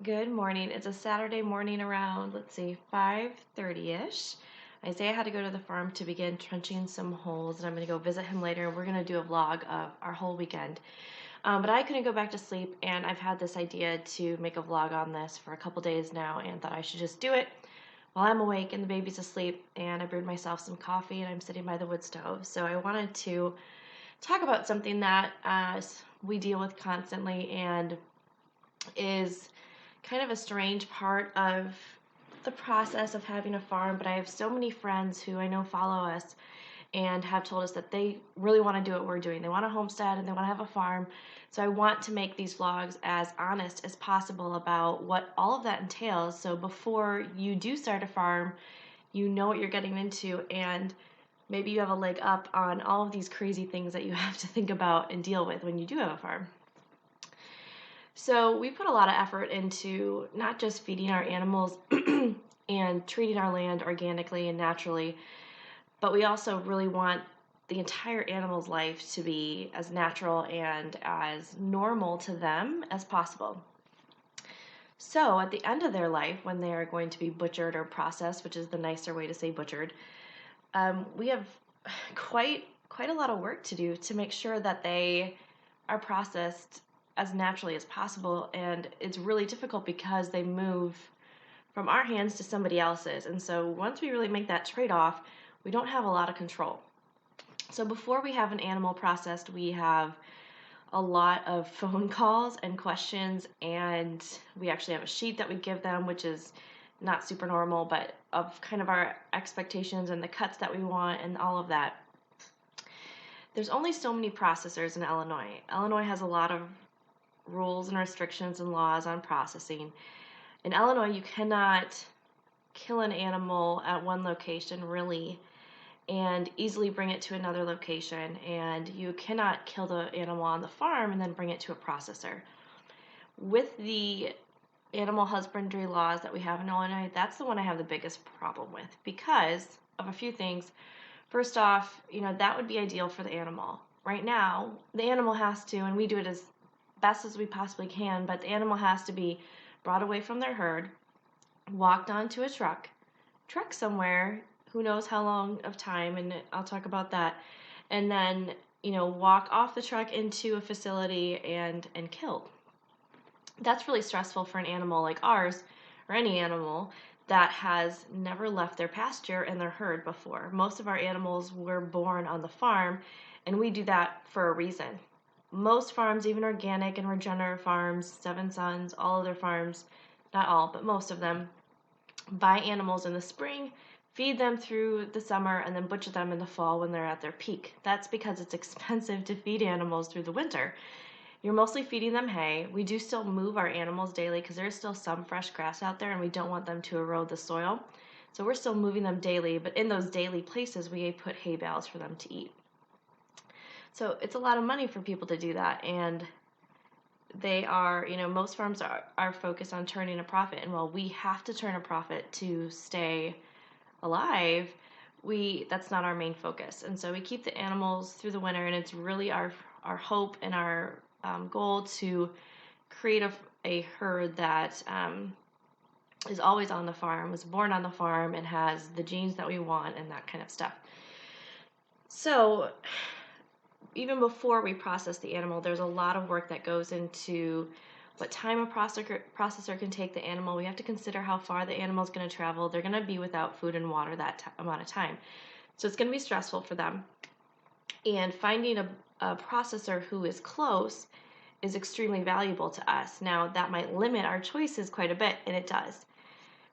Good morning. It's a Saturday morning around, let's see, 5:30-ish. Isaiah had to go to the farm to begin trenching some holes, and I'm going to go visit him later, and we're going to do a vlog of our whole weekend. But I couldn't go back to sleep, and I've had this idea to make a vlog on this for a couple days now, and thought I should just do it while I'm awake and the baby's asleep, and I brewed myself some coffee, and I'm sitting by the wood stove. So I wanted to talk about something that we deal with constantly and is kind of a strange part of the process of having a farm, but I have so many friends who I know follow us and have told us that they really want to do what we're doing. They want a homestead and they want to have a farm. So I want to make these vlogs as honest as possible about what all of that entails. So before you do start a farm, you know what you're getting into, and maybe you have a leg up on all of these crazy things that you have to think about and deal with when you do have a farm. So we put a lot of effort into not just feeding our animals and treating our land organically and naturally, but we also really want the entire animal's life to be as natural and as normal to them as possible. So at the end of their life, when they are going to be butchered or processed, which is the nicer way to say butchered, we have quite a lot of work to do to make sure that they are processed as naturally as possible, and it's really difficult because they move from our hands to somebody else's. And so once we really make that trade-off, we don't have a lot of control. So before we have an animal processed, we have a lot of phone calls and questions, and we actually have a sheet that we give them, which is not super normal, but of kind of our expectations and the cuts that we want and all of that. There's only so many processors in Illinois. Illinois has a lot of rules and restrictions and laws on processing. In Illinois, you cannot kill an animal at one location, really, and easily bring it to another location, and you cannot kill the animal on the farm and then bring it to a processor. With the animal husbandry laws that we have in Illinois, that's the one I have the biggest problem with because of a few things. First off, that would be ideal for the animal. Right now, the animal has to, and we do it as best as we possibly can, but the animal has to be brought away from their herd, walked onto a truck somewhere, who knows how long of time, and I'll talk about that, and then walk off the truck into a facility and killed. That's really stressful for an animal like ours, or any animal that has never left their pasture and their herd before. Most of our animals were born on the farm, and we do that for a reason. Most farms, even organic and regenerative farms, Seven Sons, all of their farms, not all, but most of them, buy animals in the spring, feed them through the summer, and then butcher them in the fall when they're at their peak. That's because it's expensive to feed animals through the winter. You're mostly feeding them hay. We do still move our animals daily because there's still some fresh grass out there and we don't want them to erode the soil. So we're still moving them daily, but in those daily places we put hay bales for them to eat. So it's a lot of money for people to do that, and they are, most farms are focused on turning a profit, and while we have to turn a profit to stay alive, that's not our main focus. And so we keep the animals through the winter, and it's really our hope and our goal to create a herd that is always on the farm, was born on the farm, and has the genes that we want and that kind of stuff. So even before we process the animal, there's a lot of work that goes into what time a processor can take the animal. We have to consider how far the animal is going to travel. They're going to be without food and water that amount of time. So it's going to be stressful for them. And finding a processor who is close is extremely valuable to us. Now, that might limit our choices quite a bit, and it does.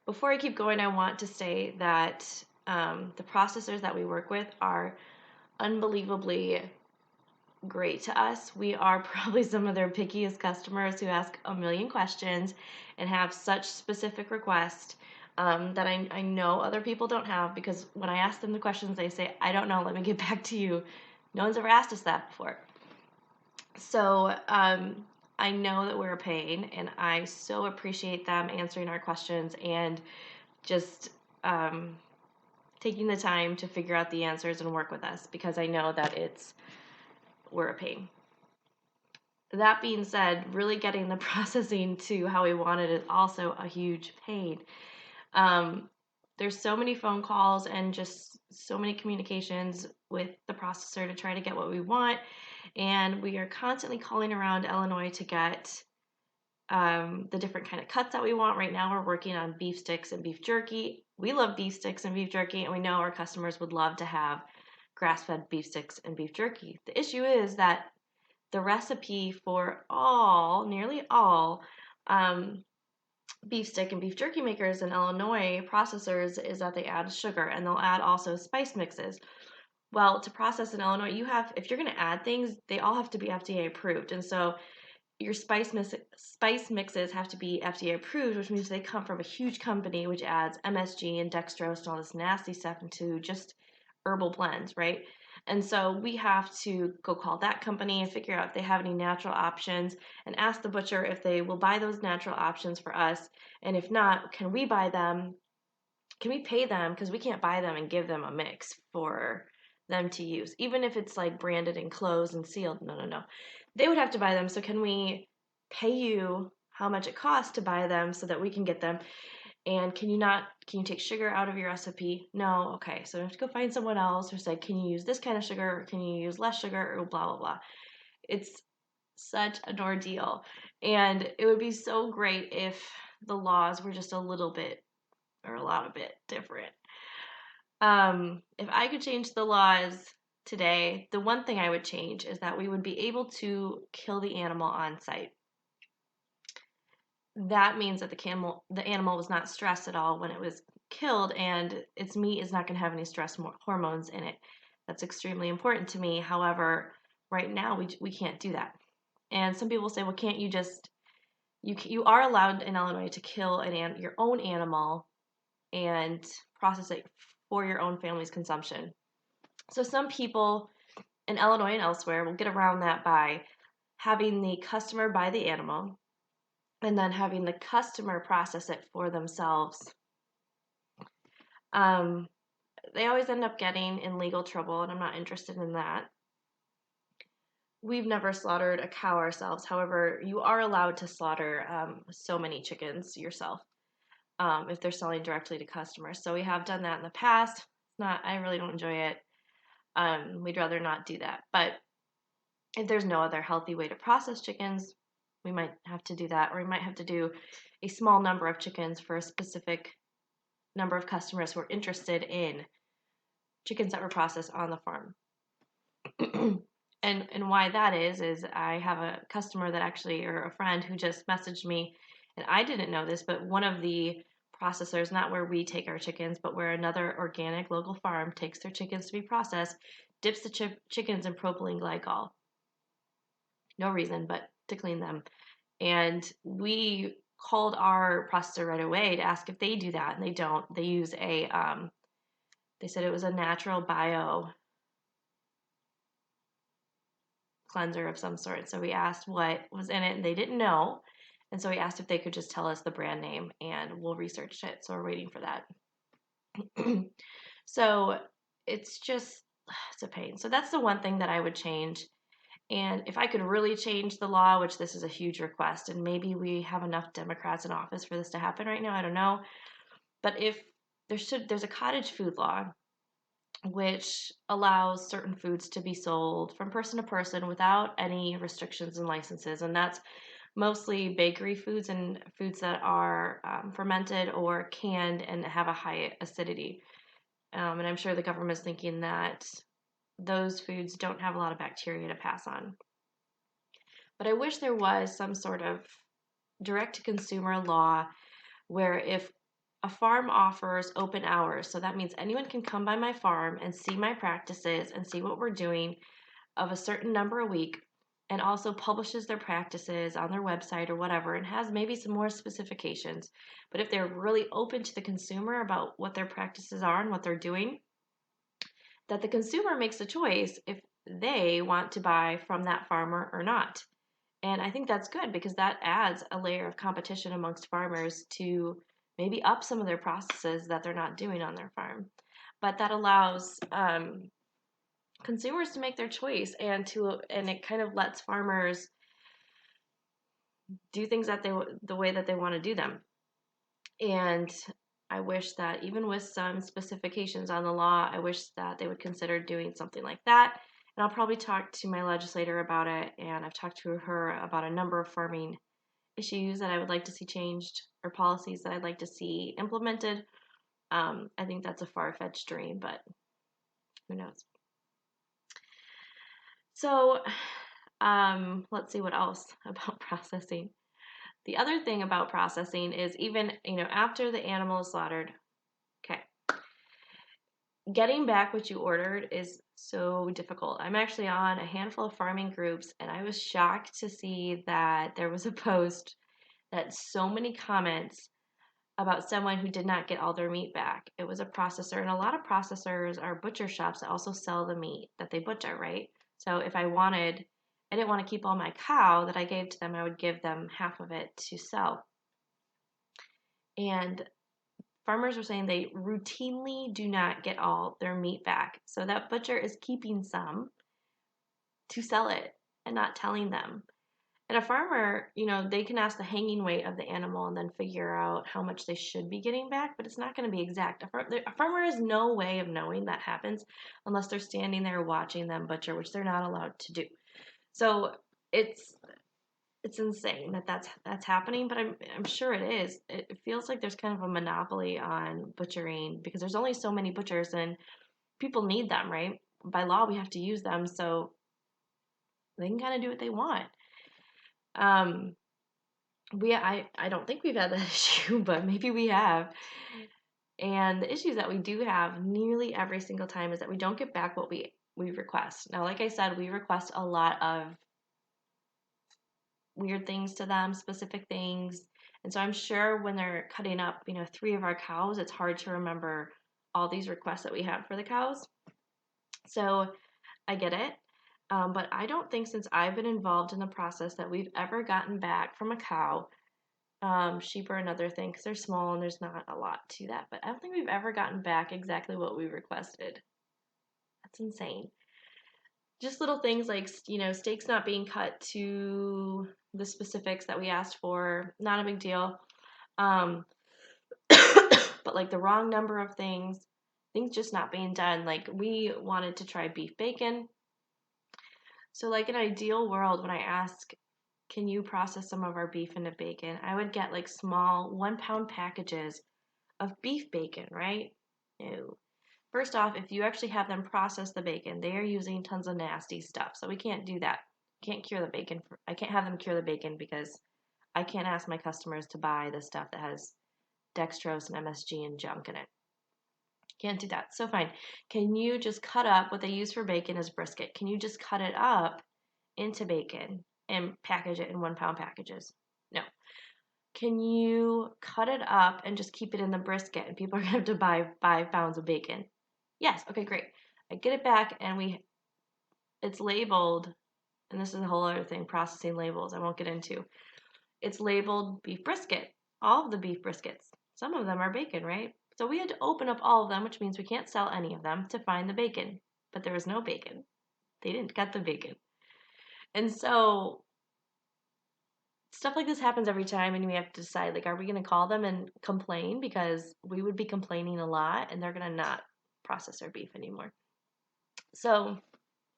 Before I keep going, I want to say that the processors that we work with are unbelievably great to us. We are probably some of their pickiest customers who ask a million questions and have such specific requests that I know other people don't have, because when I ask them the questions, they say, I don't know, let me get back to you. No one's ever asked us that before. So I know that we're a pain, and I so appreciate them answering our questions and just taking the time to figure out the answers and work with us, because I know that we're a pain. That being said, really getting the processing to how we want it is also a huge pain. Um, there's so many phone calls and just so many communications with the processor to try to get what we want. And we are constantly calling around Illinois to get the different kind of cuts that we want. Right now, we're working on beef sticks and beef jerky. We love beef sticks and beef jerky, and we know our customers would love to have grass-fed beef sticks and beef jerky. The issue is that the recipe for nearly all, um, beef stick and beef jerky makers in Illinois processors is that they add sugar and they'll add also spice mixes. Well, to process in Illinois, if you're going to add things, they all have to be FDA approved. And so your spice mixes have to be FDA approved, which means they come from a huge company which adds MSG and dextrose and all this nasty stuff into just herbal blends, right? And so we have to go call that company and figure out if they have any natural options and ask the butcher if they will buy those natural options for us. And if not, can we buy them? Can we pay them? Because we can't buy them and give them a mix for them to use, even if it's like branded and closed and sealed. No, no, no. They would have to buy them. So can we pay you how much it costs to buy them so that we can get them? And can you take sugar out of your recipe? No. Okay. So we have to go find someone else or say, can you use this kind of sugar? Or can you use less sugar? Or blah, blah, blah. It's such an ordeal. And it would be so great if the laws were just a little bit or a lot of bit different. If I could change the laws today, the one thing I would change is that we would be able to kill the animal on site. That means that the animal was not stressed at all when it was killed, and its meat is not going to have any stress hormones in it. That's extremely important to me. However, right now we can't do that. And some people say, well, can't you just you are allowed in Illinois to kill your own animal and process it for your own family's consumption. So some people in Illinois and elsewhere will get around that by having the customer buy the animal and then having the customer process it for themselves. Um, they always end up getting in legal trouble, and I'm not interested in that. We've never slaughtered a cow ourselves. However, you are allowed to slaughter so many chickens yourself if they're selling directly to customers. So we have done that in the past. It's not. I really don't enjoy it. We'd rather not do that. But if there's no other healthy way to process chickens, we might have to do that, or we might have to do a small number of chickens for a specific number of customers who are interested in chickens that were processed on the farm. and why that is I have a customer that actually, or a friend who just messaged me, and I didn't know this, but one of the processors, not where we take our chickens, but where another organic local farm takes their chickens to be processed, dips the chickens in propylene glycol. No reason, but to clean them. And we called our processor right away to ask if they do that, and they don't. They use they said it was a natural bio cleanser of some sort. So we asked what was in it, and they didn't know. And so we asked if they could just tell us the brand name, and we'll research it. So we're waiting for that. So it's a pain. So that's the one thing that I would change. And if I could really change the law, which this is a huge request, and maybe we have enough Democrats in office for this to happen right now, I don't know. But if there's a cottage food law which allows certain foods to be sold from person to person without any restrictions and licenses, and that's mostly bakery foods and foods that are fermented or canned and have a high acidity. And I'm sure the government's thinking that those foods don't have a lot of bacteria to pass on. But I wish there was some sort of direct to consumer law where if a farm offers open hours, so that means anyone can come by my farm and see my practices and see what we're doing of a certain number a week, and also publishes their practices on their website or whatever, and has maybe some more specifications. But if they're really open to the consumer about what their practices are and what they're doing, that the consumer makes a choice if they want to buy from that farmer or not. And I think that's good because that adds a layer of competition amongst farmers to maybe up some of their processes that they're not doing on their farm. But that allows consumers to make their choice, and it kind of lets farmers do things that the way that they want to do them. And I wish that even with some specifications on the law, I wish that they would consider doing something like that. And I'll probably talk to my legislator about it. And I've talked to her about a number of farming issues that I would like to see changed or policies that I'd like to see implemented. I think that's a far-fetched dream, but who knows? So let's see what else about processing. The other thing about processing is even, after the animal is slaughtered, okay, getting back what you ordered is so difficult. I'm actually on a handful of farming groups, and I was shocked to see that there was a post that so many comments about someone who did not get all their meat back. It was a processor, and a lot of processors are butcher shops that also sell the meat that they butcher, right? So if I didn't want to keep all my cow that I gave to them, I would give them half of it to sell. And farmers are saying they routinely do not get all their meat back. So that butcher is keeping some to sell it and not telling them. And a farmer, they can ask the hanging weight of the animal and then figure out how much they should be getting back, but it's not going to be exact. A farmer has no way of knowing that happens unless they're standing there watching them butcher, which they're not allowed to do. So it's insane that that's happening, but I'm sure it is. It feels like there's kind of a monopoly on butchering because there's only so many butchers and people need them, right? By law, we have to use them, so they can kind of do what they want. I don't think we've had that issue, but maybe we have. And the issues that we do have nearly every single time is that we don't get back what we request. Now, like I said, we request a lot of weird things to them, specific things. And so I'm sure when they're cutting up, 3 of our cows, it's hard to remember all these requests that we have for the cows. So I get it. But I don't think since I've been involved in the process that we've ever gotten back from a cow, sheep are another thing because they're small and there's not a lot to that. But I don't think we've ever gotten back exactly what we requested. That's insane. Just little things like, steaks not being cut to the specifics that we asked for, not a big deal. Um, but like the wrong number of things just not being done. Like we wanted to try beef bacon. So like in an ideal world, when I ask, can you process some of our beef into bacon, I would get like small 1 pound packages of beef bacon, right? No. First off, if you actually have them process the bacon, they are using tons of nasty stuff. So we can't do that. Can't cure the bacon. I can't have them cure the bacon because I can't ask my customers to buy the stuff that has dextrose and MSG and junk in it. Can't do that. So fine. Can you just cut up what they use for bacon as brisket? Can you just cut it up into bacon and package it in 1 pound packages? No. Can you cut it up and just keep it in the brisket and people are going to have to buy 5 pounds of bacon? Yes. Okay, great. I get it back and it's labeled, and this is a whole other thing, processing labels I won't get into. It's labeled beef brisket, all of the beef briskets. Some of them are bacon, right? So we had to open up all of them, which means we can't sell any of them to find the bacon. But there was no bacon. They didn't cut the bacon. And so stuff like this happens every time, and we have to decide, like, are we going to call them and complain? Because we would be complaining a lot, and they're going to not process our beef anymore. So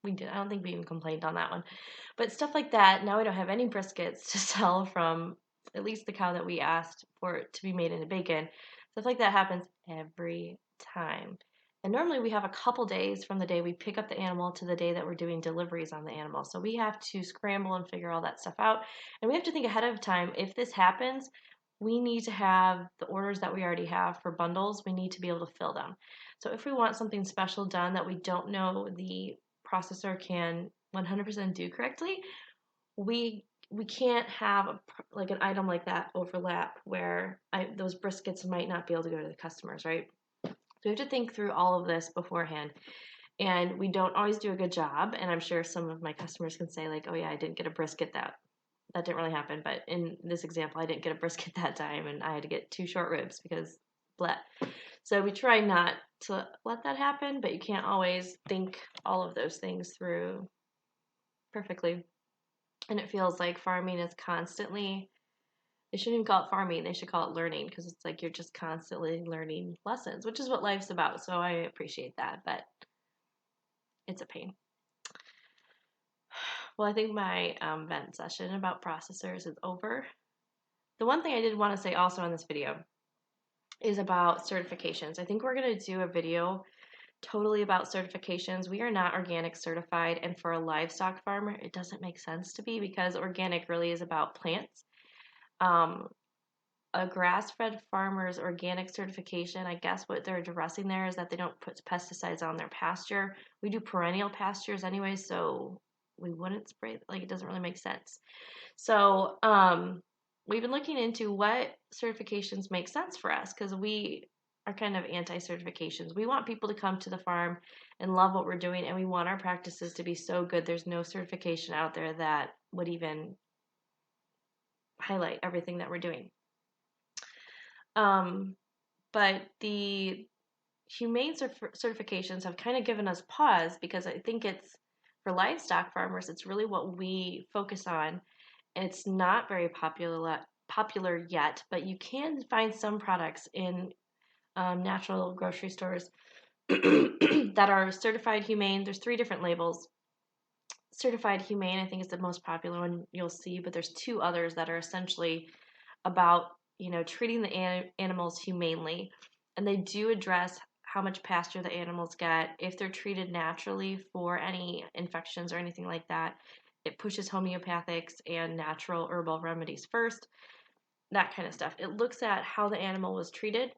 we did. I don't think we even complained on that one. But stuff like that, now we don't have any briskets to sell from at least the cow that we asked for it to be made into bacon. Stuff like that happens every time. And normally we have a couple days from the day we pick up the animal to the day that we're doing deliveries on the animal. So we have to scramble and figure all that stuff out. And we have to think ahead of time. If this happens, we need to have the orders that we already have for bundles. We need to be able to fill them. So if we want something special done that we don't know the processor can 100% do correctly, we can't have like an item like that overlap where those briskets might not be able to go to the customers, right? So we have to think through all of this beforehand. And we don't always do a good job. And I'm sure some of my customers can say, like, oh yeah, I didn't get a brisket that didn't really happen. But in this example, I didn't get a brisket that time and I had to get 2 short ribs because blah. So we try not to let that happen, but you can't always think all of those things through perfectly. And it feels like farming is constantly, they shouldn't even call it farming, they should call it learning, because it's like you're just constantly learning lessons, which is what life's about. So I appreciate that, but it's a pain. Well, I think my vent session about processors is over. The one thing I did want to say also in this video is about certifications. I think we're going to do a video totally about certifications. We are not organic certified, and for a livestock farmer, it doesn't make sense to be, because organic really is about plants. A grass-fed farmer's organic certification, I guess what they're addressing there is that they don't put pesticides on their pasture. We do perennial pastures anyway, so we wouldn't spray, like, it doesn't really make sense. So we've been looking into what certifications make sense for us, because we are kind of anti-certifications. We want people to come to the farm and love what we're doing, and we want our practices to be so good there's no certification out there that would even highlight everything that we're doing. But the humane certifications have kind of given us pause, because I think it's, for livestock farmers, it's really what we focus on. It's not very popular yet, but you can find some products in natural grocery stores that are certified humane. There's 3 different labels. Certified humane, I think, is the most popular one you'll see, but there's 2 others that are essentially about, treating the animals humanely, and they do address how much pasture the animals get. If they're treated naturally for any infections or anything like that, it pushes homeopathics and natural herbal remedies first, that kind of stuff. It looks at how the animal was treated,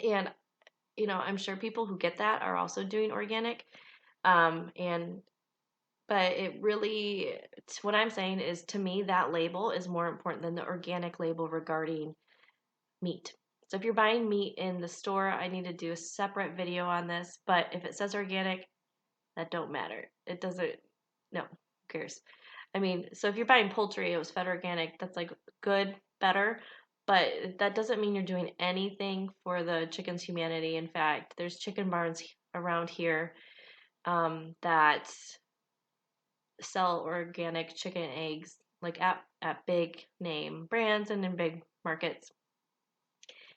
and I'm sure people who get that are also doing organic, and but it really, what I'm saying is, to me, that label is more important than the organic label regarding meat. So if you're buying meat in the store, I need to do a separate video on this. But if it says organic, that don't matter. It doesn't, no, who cares? I mean, so if you're buying poultry, it was fed organic, that's like good, better. But that doesn't mean you're doing anything for the chicken's humanity. In fact, there's chicken barns around here that sell organic chicken eggs, like at big name brands and in big markets.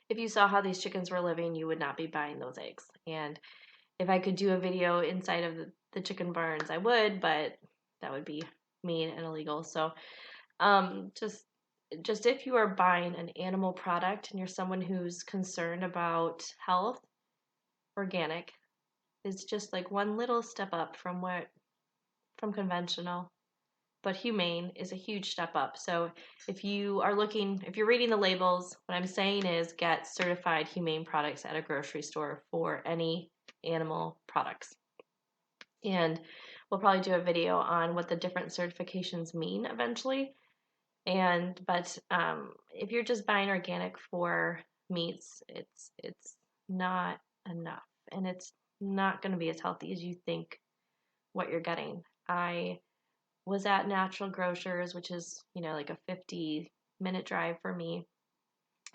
If you saw how these chickens were living, you would not be buying those eggs. And if I could do a video inside of the chicken barns, I would, but that would be mean and illegal. So just if you are buying an animal product and you're someone who's concerned about health, organic is just like one little step up from conventional, but humane is a huge step up. So if you're reading the labels, what I'm saying is get certified humane products at a grocery store for any animal products. And we'll probably do a video on what the different certifications mean eventually. But if you're just buying organic for meats, it's not enough, and it's not going to be as healthy as you think what you're getting. I was at Natural Grocers, which is, like a 50-minute drive for me.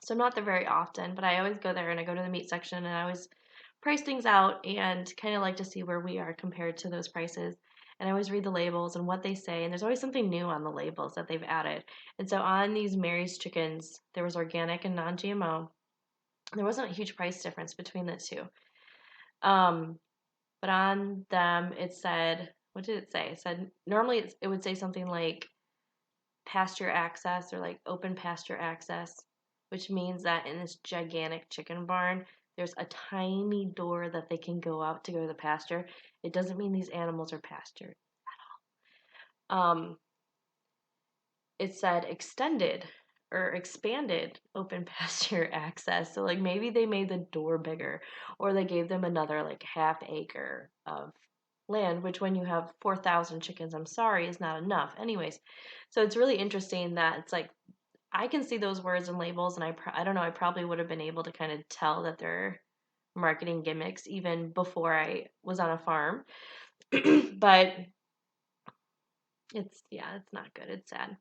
So I'm not there very often, but I always go there, and I go to the meat section, and I always price things out and kind of like to see where we are compared to those prices. And I always read the labels and what they say, and there's always something new on the labels that they've added. And so on these Mary's chickens, there was organic and non-GMO. There wasn't a huge price difference between the two. But on them, it said, what did it say? It said, normally it would say something like pasture access or like open pasture access, which means that in this gigantic chicken barn, there's a tiny door that they can go out to go to the pasture. It doesn't mean these animals are pastured at all. It said extended or expanded open pasture access. So like maybe they made the door bigger, or they gave them another like half acre of land, which when you have 4,000 chickens, I'm sorry, is not enough. Anyways, so it's really interesting that it's like I can see those words and labels, and I don't know, I probably would have been able to kind of tell that they're marketing gimmicks even before I was on a farm. But it's not good. It's sad.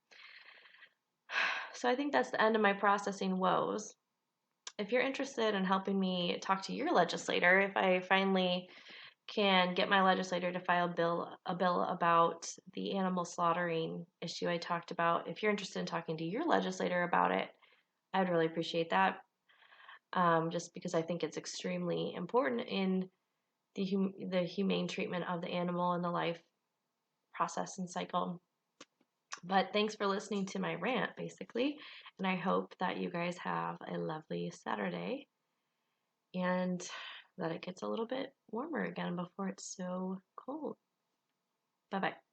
So I think that's the end of my processing woes. If you're interested in helping me talk to your legislator, if I finally can get my legislator to file a bill about the animal slaughtering issue I talked about. If you're interested in talking to your legislator about it, I'd really appreciate that. Just because I think it's extremely important in the humane treatment of the animal and the life process and cycle. But thanks for listening to my rant, basically. And I hope that you guys have a lovely Saturday and that it gets a little bit warmer again before it's so cold. Bye bye.